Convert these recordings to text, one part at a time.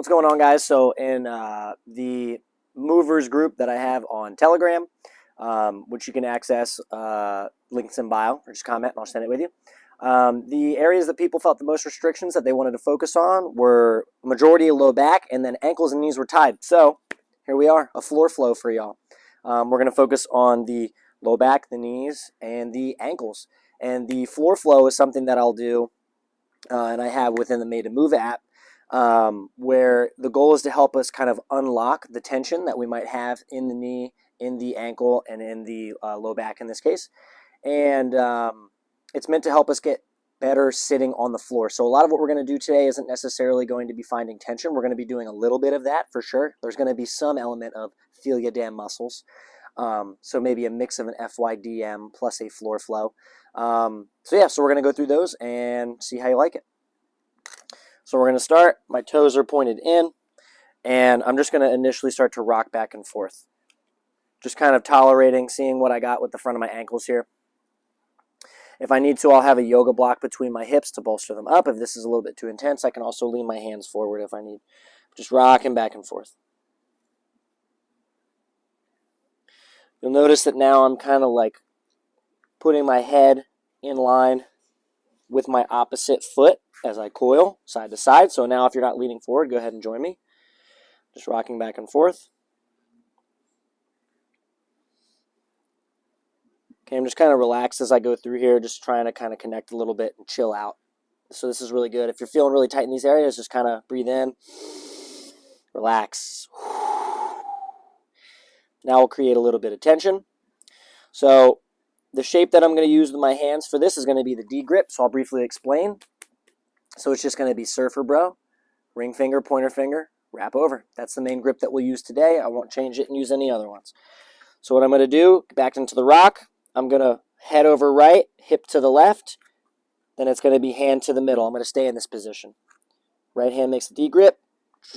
What's going on, guys? So in the movers group that I have on Telegram, which you can access, links in bio, or just comment and I'll send it with you. The areas that people felt the most restrictions that they wanted to focus on were majority of low back, and then ankles and knees were tied. So here we are, a floor flow for y'all. We're going to focus on the low back, the knees, and the ankles. And the floor flow is something that I'll do, and I have within the Made to Move app, where the goal is to help us kind of unlock the tension that we might have in the knee, in the ankle, and in the low back in this case. And it's meant to help us get better sitting on the floor. So a lot of what we're going to do today isn't necessarily going to be finding tension. We're going to be doing a little bit of that for sure. There's going to be some element of feel ya damn muscles. So maybe a mix of an FYDM plus a floor flow. So we're going to go through those and see how you like it. So we're going to start. My toes are pointed in, and I'm just going to initially start to rock back and forth. Just kind of tolerating, seeing what I got with the front of my ankles here. If I need to, I'll have a yoga block between my hips to bolster them up. If this is a little bit too intense, I can also lean my hands forward if I need. Just rocking back and forth. You'll notice that now I'm kind of like putting my head in line with my opposite foot as I coil side to side. So now if you're not leaning forward, go ahead and join me. Just rocking back and forth. Okay, I'm just kind of relaxed as I go through here, just trying to kind of connect a little bit and chill out. So this is really good. If you're feeling really tight in these areas, just kind of breathe in, relax. Now we'll create a little bit of tension. So the shape that I'm going to use with my hands for this is going to be the D grip, so I'll briefly explain. So it's just going to be surfer bro, ring finger, pointer finger, wrap over. That's the main grip that we'll use today. I won't change it and use any other ones. So what I'm going to do, back into the rock, I'm going to head over right, hip to the left, then it's going to be hand to the middle. I'm going to stay in this position. Right hand makes the D grip,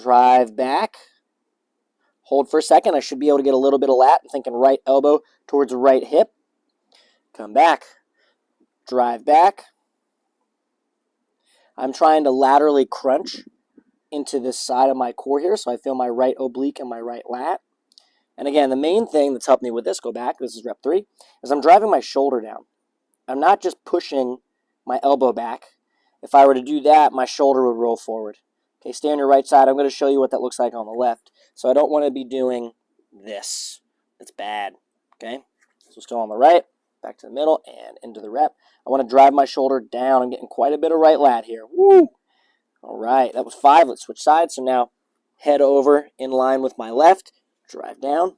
drive back, hold for a second. I should be able to get a little bit of lat. I'm thinking right elbow towards the right hip. Come back, drive back. I'm trying to laterally crunch into this side of my core here, so I feel my right oblique and my right lat. And again, the main thing that's helped me with this, go back, this is rep 3, is I'm driving my shoulder down. I'm not just pushing my elbow back. If I were to do that, my shoulder would roll forward. Okay, stay on your right side. I'm going to show you what that looks like on the left. So I don't want to be doing this. It's bad. Okay, so still on the right, back to the middle, and into the rep. I want to drive my shoulder down. I'm getting quite a bit of right lat here. Woo! All right, that was 5. Let's switch sides. So now head over in line with my left. Drive down.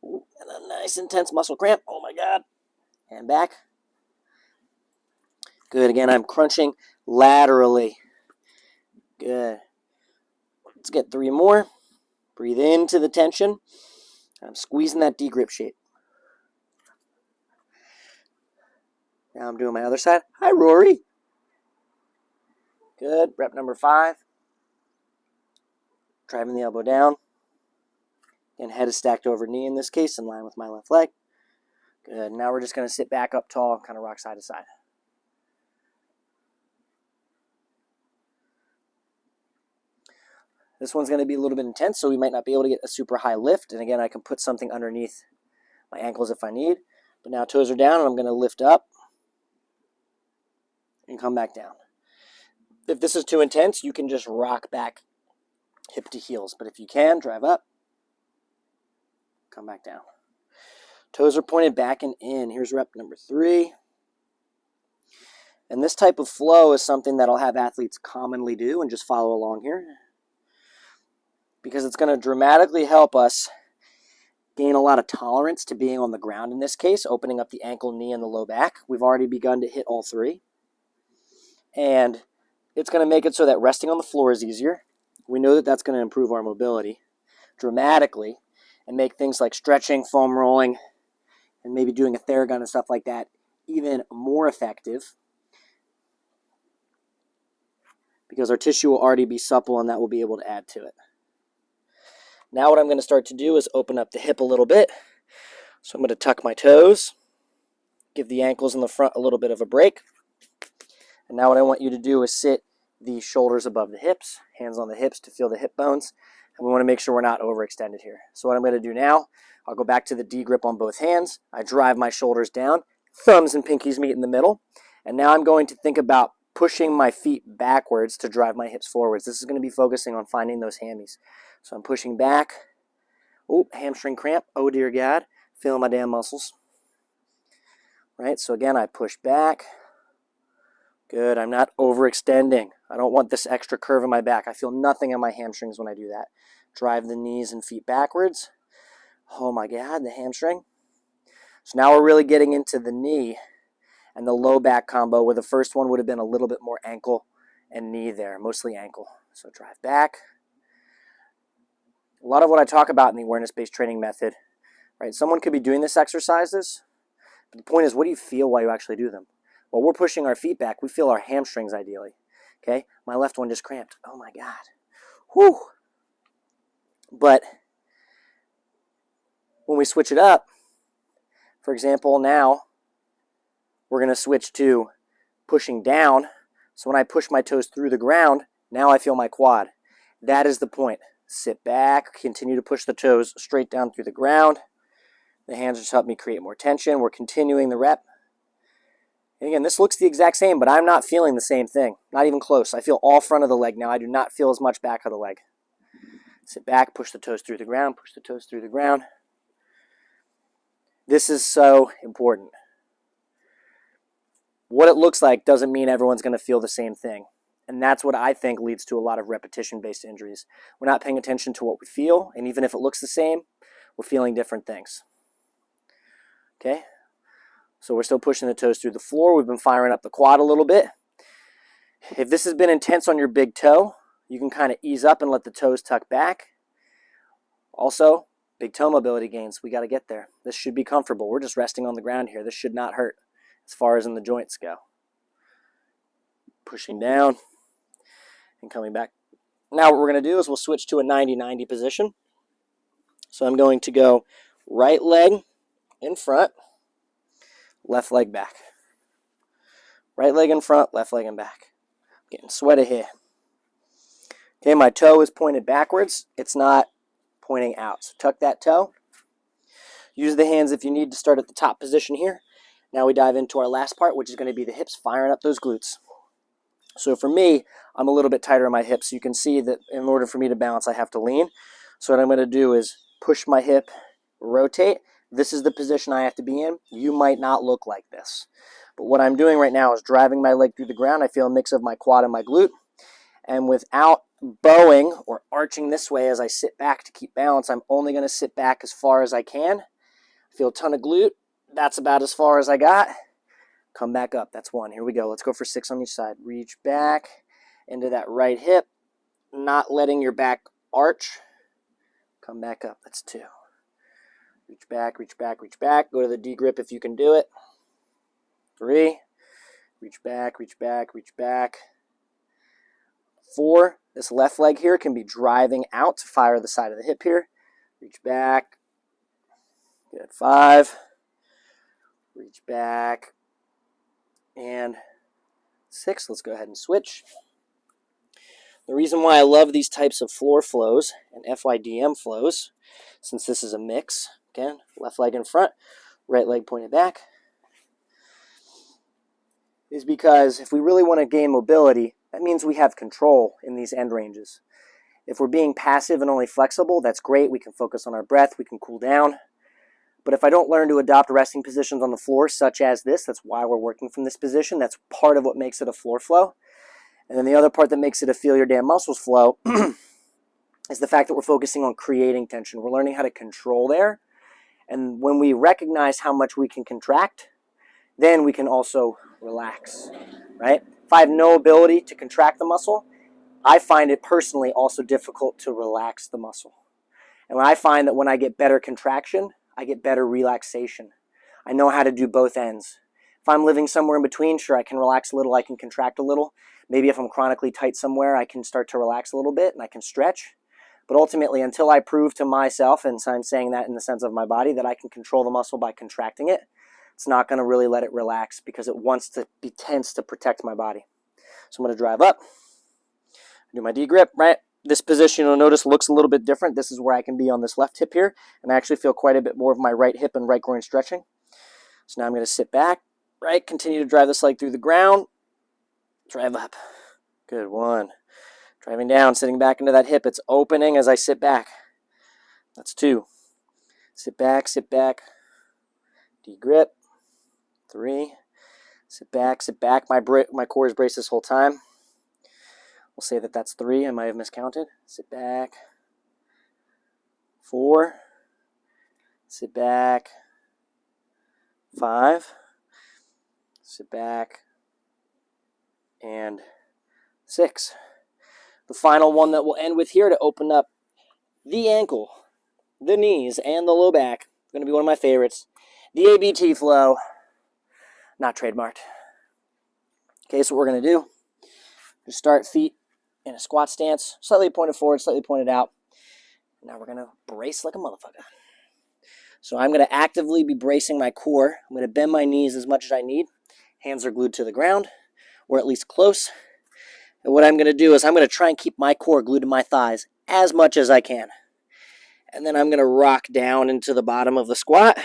Ooh, and a nice intense muscle cramp. Oh my God. And back. Good. Again, I'm crunching laterally. Good. Let's get 3 more. Breathe into the tension. I'm squeezing that D grip shape. Now I'm doing my other side. Hi, Rory. Good. Rep number 5. Driving the elbow down. And head is stacked over knee in this case, in line with my left leg. Good. Now we're just going to sit back up tall and kind of rock side to side. This one's going to be a little bit intense, so we might not be able to get a super high lift. And again, I can put something underneath my ankles if I need. But now toes are down, and I'm going to lift up and come back down. If this is too intense, you can just rock back hip to heels. But if you can, drive up, come back down. Toes are pointed back and in. Here's rep number 3. And this type of flow is something that I'll have athletes commonly do, and just follow along here, because it's going to dramatically help us gain a lot of tolerance to being on the ground in this case, opening up the ankle, knee, and the low back. We've already begun to hit all 3. And it's going to make it so that resting on the floor is easier. We know that that's going to improve our mobility dramatically and make things like stretching, foam rolling, and maybe doing a Theragun and stuff like that even more effective, because our tissue will already be supple and that will be able to add to it. Now what I'm going to start to do is open up the hip a little bit. So I'm going to tuck my toes, give the ankles in the front a little bit of a break. And now what I want you to do is sit the shoulders above the hips, hands on the hips to feel the hip bones. And we want to make sure we're not overextended here. So what I'm going to do now, I'll go back to the D grip on both hands. I drive my shoulders down, thumbs and pinkies meet in the middle. And now I'm going to think about pushing my feet backwards to drive my hips forwards. This is going to be focusing on finding those hammies. So I'm pushing back. Oh, hamstring cramp. Oh, dear God. Feeling my damn muscles. Right, so again, I push back. Good, I'm not overextending. I don't want this extra curve in my back. I feel nothing in my hamstrings when I do that. Drive the knees and feet backwards. Oh my God, the hamstring. So now we're really getting into the knee and the low back combo, where the first one would have been a little bit more ankle and knee there, mostly ankle. So drive back. A lot of what I talk about in the awareness-based training method, right? Someone could be doing this exercises, but the point is, what do you feel while you actually do them? While we're pushing our feet back, we feel our hamstrings ideally. Okay, my left one just cramped. Oh my God. Whew. But when we switch it up, for example, now we're going to switch to pushing down. So when I push my toes through the ground, now I feel my quad. That is the point. Sit back, continue to push the toes straight down through the ground. The hands just help me create more tension. We're continuing the rep. And again, this looks the exact same, but I'm not feeling the same thing. Not even close. I feel all front of the leg now. I do not feel as much back of the leg. Sit back, push the toes through the ground, push the toes through the ground. This is so important. What it looks like doesn't mean everyone's going to feel the same thing. And that's what I think leads to a lot of repetition-based injuries. We're not paying attention to what we feel, and even if it looks the same, we're feeling different things. Okay? So we're still pushing the toes through the floor. We've been firing up the quad a little bit. If this has been intense on your big toe, you can kind of ease up and let the toes tuck back. Also, big toe mobility gains. We got to get there. This should be comfortable. We're just resting on the ground here. This should not hurt as far as in the joints go. Pushing down and coming back. Now what we're going to do is we'll switch to a 90-90 position. So I'm going to go right leg in front, left leg back. Right leg in front, left leg in back. Getting sweaty here. Okay, my toe is pointed backwards. It's not pointing out. So tuck that toe. Use the hands if you need to start at the top position here. Now we dive into our last part, which is going to be the hips, firing up those glutes. So for me, I'm a little bit tighter on my hips. You can see that in order for me to balance, I have to lean. So what I'm going to do is push my hip, rotate. This is the position I have to be in. You might not look like this. But what I'm doing right now is driving my leg through the ground. I feel a mix of my quad and my glute. And without bowing or arching this way as I sit back to keep balance, I'm only going to sit back as far as I can. Feel a ton of glute. That's about as far as I got. Come back up. That's one. Here we go. Let's go for 6 on each side. Reach back into that right hip, not letting your back arch. Come back up. That's 2. Reach back, reach back, reach back. Go to the D grip if you can do it. 3. Reach back, reach back, reach back. 4. This left leg here can be driving out to fire the side of the hip here. Reach back. Good. 5. Reach back. And 6. Let's go ahead and switch. The reason why I love these types of floor flows and FYDM flows, since this is a mix, again, left leg in front, right leg pointed back, is because if we really want to gain mobility, that means we have control in these end ranges. If we're being passive and only flexible, that's great. We can focus on our breath. We can cool down. But if I don't learn to adopt resting positions on the floor, such as this, that's why we're working from this position. That's part of what makes it a floor flow. And then the other part that makes it a feel your damn muscles flow is the fact that we're focusing on creating tension. We're learning how to control there. And when we recognize how much we can contract, then we can also relax, right? If I have no ability to contract the muscle, I find it personally also difficult to relax the muscle. And I find that when I get better contraction, I get better relaxation. I know how to do both ends. If I'm living somewhere in between, sure, I can relax a little, I can contract a little. Maybe if I'm chronically tight somewhere, I can start to relax a little bit and I can stretch. But ultimately, until I prove to myself, and so I'm saying that in the sense of my body, that I can control the muscle by contracting it, it's not going to really let it relax because it wants to be tense to protect my body. So I'm going to drive up, Do my D grip, right? This position, you'll notice, looks a little bit different. This is where I can be on this left hip here, and I actually feel quite a bit more of my right hip and right groin stretching. So now I'm going to sit back, right? Continue to drive this leg through the ground. Drive up. Good, 1. Driving down, sitting back into that hip. It's opening as I sit back. That's 2. Sit back, sit back. D grip. 3. Sit back, sit back. My core is braced this whole time. We'll say that that's 3. I might have miscounted. Sit back. 4. Sit back. 5. Sit back. And 6. The final one that we'll end with here to open up the ankle, the knees, and the low back. Going to be one of my favorites. The ABT flow. Not trademarked. Okay, so what we're going to do, just start feet in a squat stance, slightly pointed forward, slightly pointed out. Now we're going to brace like a motherfucker. So I'm going to actively be bracing my core. I'm going to bend my knees as much as I need. Hands are glued to the ground, or at least close. And what I'm going to do is I'm going to try and keep my core glued to my thighs as much as I can. And then I'm going to rock down into the bottom of the squat,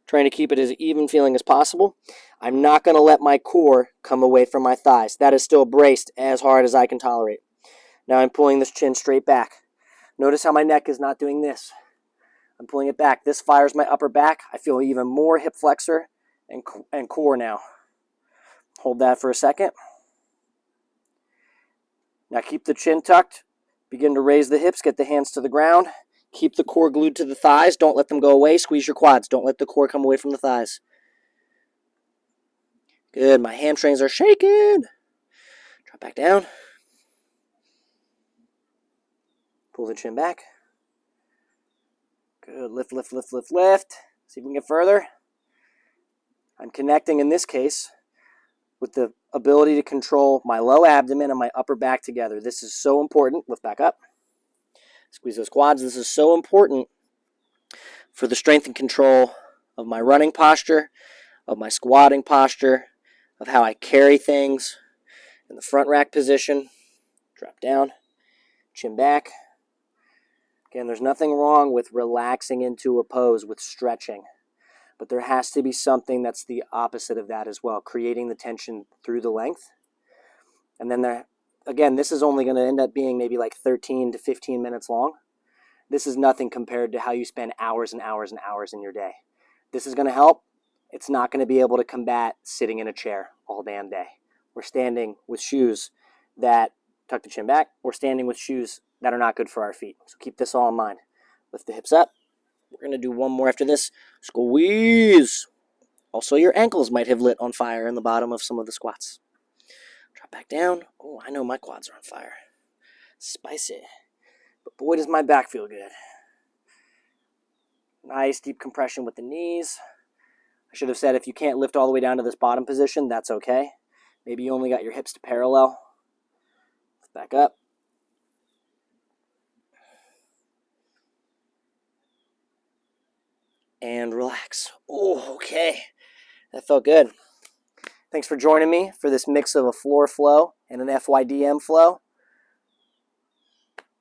trying to keep it as even feeling as possible. I'm not going to let my core come away from my thighs. That is still braced as hard as I can tolerate. Now I'm pulling this chin straight back. Notice how my neck is not doing this. I'm pulling it back. This fires my upper back. I feel even more hip flexor and core now. Hold that for a second. Now keep the chin tucked. Begin to raise the hips. Get the hands to the ground. Keep the core glued to the thighs. Don't let them go away. Squeeze your quads. Don't let the core come away from the thighs. Good. My hamstrings are shaking. Drop back down. Pull the chin back. Good. Lift, lift, lift, lift, lift. See if we can get further. I'm connecting, in this case, with the ability to control my low abdomen and my upper back together. This is so important. Lift back up. Squeeze those quads. This is so important for the strength and control of my running posture, of my squatting posture, of how I carry things in the front rack position. Drop down, chin back. Again, there's nothing wrong with relaxing into a pose with stretching, but there has to be something that's the opposite of that as well, creating the tension through the length. And then again, this is only going to end up being maybe like 13 to 15 minutes long. This is nothing compared to how you spend hours and hours and hours in your day. This is going to help. It's not going to be able to combat sitting in a chair all damn day. We're standing with shoes that tuck the chin back. We're standing with shoes that are not good for our feet. So keep this all in mind. Lift the hips up. We're going to do one more after this. Squeeze. Also, your ankles might have lit on fire in the bottom of some of the squats. Drop back down. Oh, I know my quads are on fire. Spicy. But boy, does my back feel good. Nice deep compression with the knees. I should have said if you can't lift all the way down to this bottom position, that's okay. Maybe you only got your hips to parallel. Back up. And relax. Oh, okay. That felt good. Thanks for joining me for this mix of a floor flow and an FYDM flow.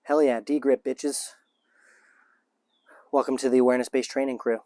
Hell yeah, D-grip, bitches. Welcome to the awareness-based training crew.